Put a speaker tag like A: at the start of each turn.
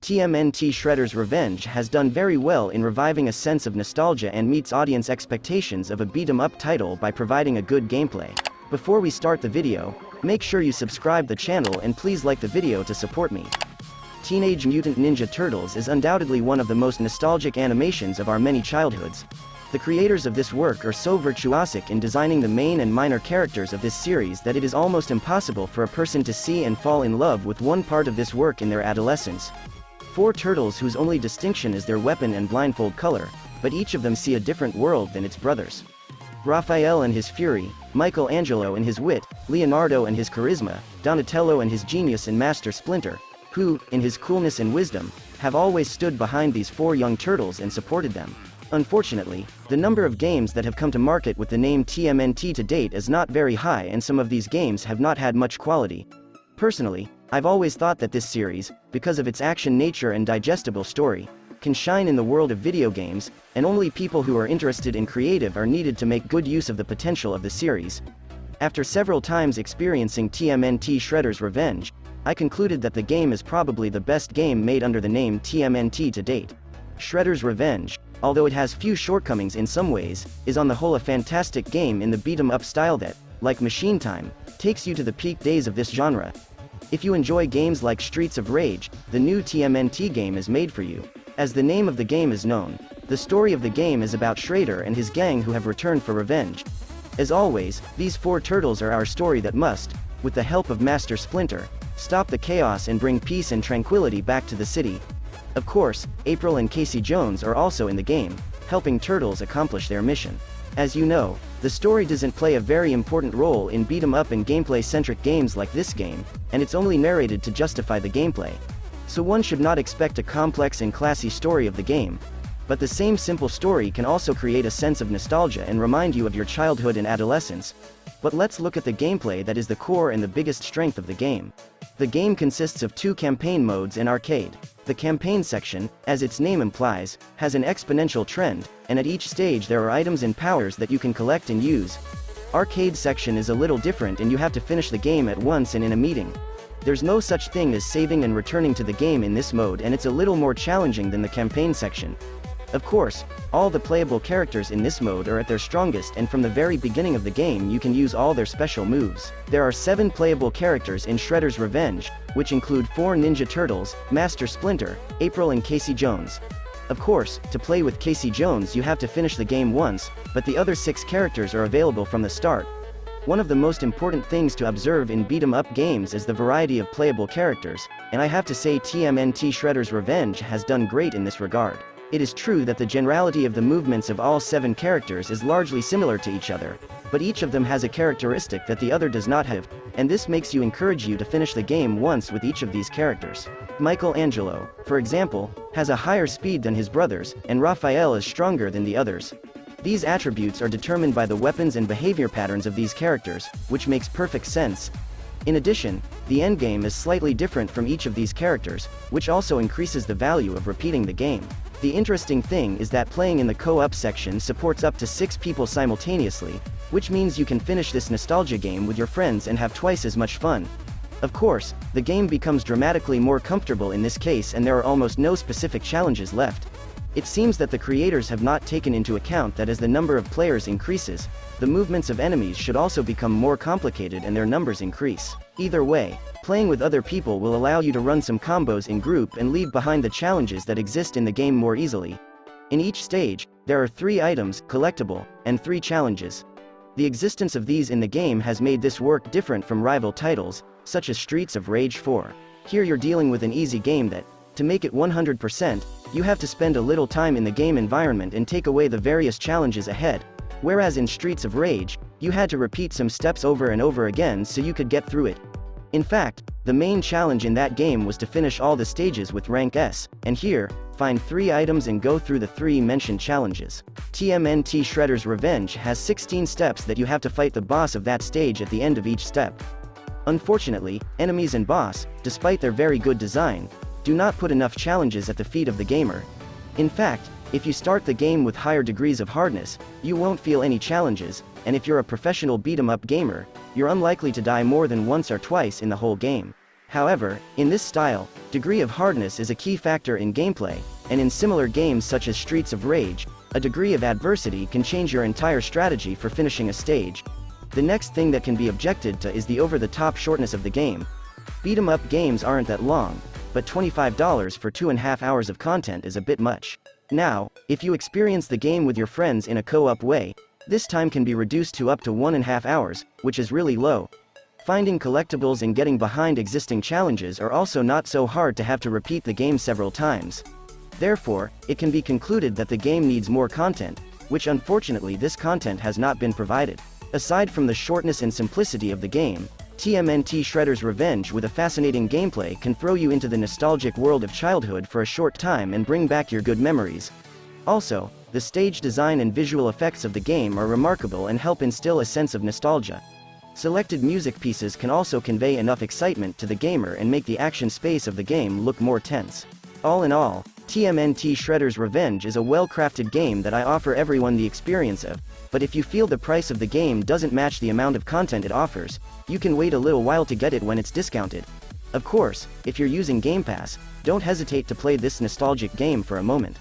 A: TMNT Shredder's Revenge has done very well in reviving a sense of nostalgia and meets audience expectations of a beat-em-up title by providing a good gameplay. Before we start the video, make sure you subscribe the channel and please like the video to support me. Teenage Mutant Ninja Turtles is undoubtedly one of the most nostalgic animations of our many childhoods. The creators of this work are so virtuosic in designing the main and minor characters of this series that it is almost impossible for a person to see and fall in love with one part of this work in their adolescence. 4 turtles whose only distinction is their weapon and blindfold color, but each of them see a different world than its brothers. Raphael and his fury, Michelangelo and his wit, Leonardo and his charisma, Donatello and his genius, and Master Splinter, who, in his coolness and wisdom, have always stood behind these 4 young turtles and supported them. Unfortunately, the number of games that have come to market with the name TMNT to date is not very high, and some of these games have not had much quality. Personally, I've always thought that this series, because of its action nature and digestible story, can shine in the world of video games, and only people who are interested in creative are needed to make good use of the potential of the series. After several times experiencing TMNT Shredder's Revenge, I concluded that the game is probably the best game made under the name TMNT to date. Shredder's Revenge, although it has few shortcomings in some ways, is on the whole a fantastic game in the beat-em-up style that, like Machine Time, takes you to the peak days of this genre. If you enjoy games like Streets of Rage, the new TMNT game is made for you. As the name of the game is known, the story of the game is about Shredder and his gang who have returned for revenge. As always, these 4 turtles are our story that must, with the help of Master Splinter, stop the chaos and bring peace and tranquility back to the city. Of course, April and Casey Jones are also in the game, helping turtles accomplish their mission. As you know, the story doesn't play a very important role in beat-em-up and gameplay-centric games like this game, and it's only narrated to justify the gameplay. So one should not expect a complex and classy story of the game. But the same simple story can also create a sense of nostalgia and remind you of your childhood and adolescence. But let's look at the gameplay that is the core and the biggest strength of the game. The game consists of 2 campaign modes and arcade. The campaign section, as its name implies, has an exponential trend, and at each stage there are items and powers that you can collect and use. Arcade section is a little different, and you have to finish the game at once and in a meeting. There's no such thing as saving and returning to the game in this mode, and it's a little more challenging than the campaign section. Of course, all the playable characters in this mode are at their strongest, and from the very beginning of the game you can use all their special moves. There are 7 playable characters in Shredder's Revenge, which include 4 Ninja Turtles, Master Splinter, April and Casey Jones. Of course, to play with Casey Jones you have to finish the game once, but the other 6 characters are available from the start. One of the most important things to observe in beat-em-up games is the variety of playable characters, and I have to say TMNT Shredder's Revenge has done great in this regard. It is true that the generality of the movements of all 7 characters is largely similar to each other, but each of them has a characteristic that the other does not have, and this makes you encourage you to finish the game once with each of these characters. Michelangelo, for example, has a higher speed than his brothers, and Raphael is stronger than the others. These attributes are determined by the weapons and behavior patterns of these characters, which makes perfect sense. In addition, the endgame is slightly different from each of these characters, which also increases the value of repeating the game. The interesting thing is that playing in the co-op section supports up to 6 people simultaneously, which means you can finish this nostalgia game with your friends and have twice as much fun. Of course, the game becomes dramatically more comfortable in this case, and there are almost no specific challenges left. It seems that the creators have not taken into account that as the number of players increases, the movements of enemies should also become more complicated and their numbers increase. Either way, playing with other people will allow you to run some combos in group and leave behind the challenges that exist in the game more easily. In each stage, there are 3 items, collectible, and 3 challenges. The existence of these in the game has made this work different from rival titles, such as Streets of Rage 4. Here you're dealing with an easy game that, to make it 100%, you have to spend a little time in the game environment and take away the various challenges ahead, whereas in Streets of Rage, you had to repeat some steps over and over again so you could get through it. In fact, the main challenge in that game was to finish all the stages with rank S, and here, find 3 items and go through the 3 mentioned challenges. TMNT Shredder's Revenge has 16 steps that you have to fight the boss of that stage at the end of each step. Unfortunately, enemies and boss, despite their very good design, do not put enough challenges at the feet of the gamer. In fact, if you start the game with higher degrees of hardness, you won't feel any challenges, and if you're a professional beat-em-up gamer, you're unlikely to die more than once or twice in the whole game. However, in this style, degree of hardness is a key factor in gameplay, and in similar games such as Streets of Rage, a degree of adversity can change your entire strategy for finishing a stage. The next thing that can be objected to is the over-the-top shortness of the game. Beat-em-up games aren't that long, but $25 for 2.5 hours of content is a bit much. Now, if you experience the game with your friends in a co-op way, this time can be reduced to up to 1.5 hours, which is really low. Finding collectibles and getting behind existing challenges are also not so hard to have to repeat the game several times. Therefore, it can be concluded that the game needs more content, which unfortunately this content has not been provided. Aside from the shortness and simplicity of the game, TMNT Shredder's Revenge with a fascinating gameplay can throw you into the nostalgic world of childhood for a short time and bring back your good memories. Also, the stage design and visual effects of the game are remarkable and help instill a sense of nostalgia. Selected music pieces can also convey enough excitement to the gamer and make the action space of the game look more tense. All in all, TMNT Shredder's Revenge is a well-crafted game that I offer everyone the experience of, but if you feel the price of the game doesn't match the amount of content it offers, you can wait a little while to get it when it's discounted. Of course, if you're using Game Pass, don't hesitate to play this nostalgic game for a moment.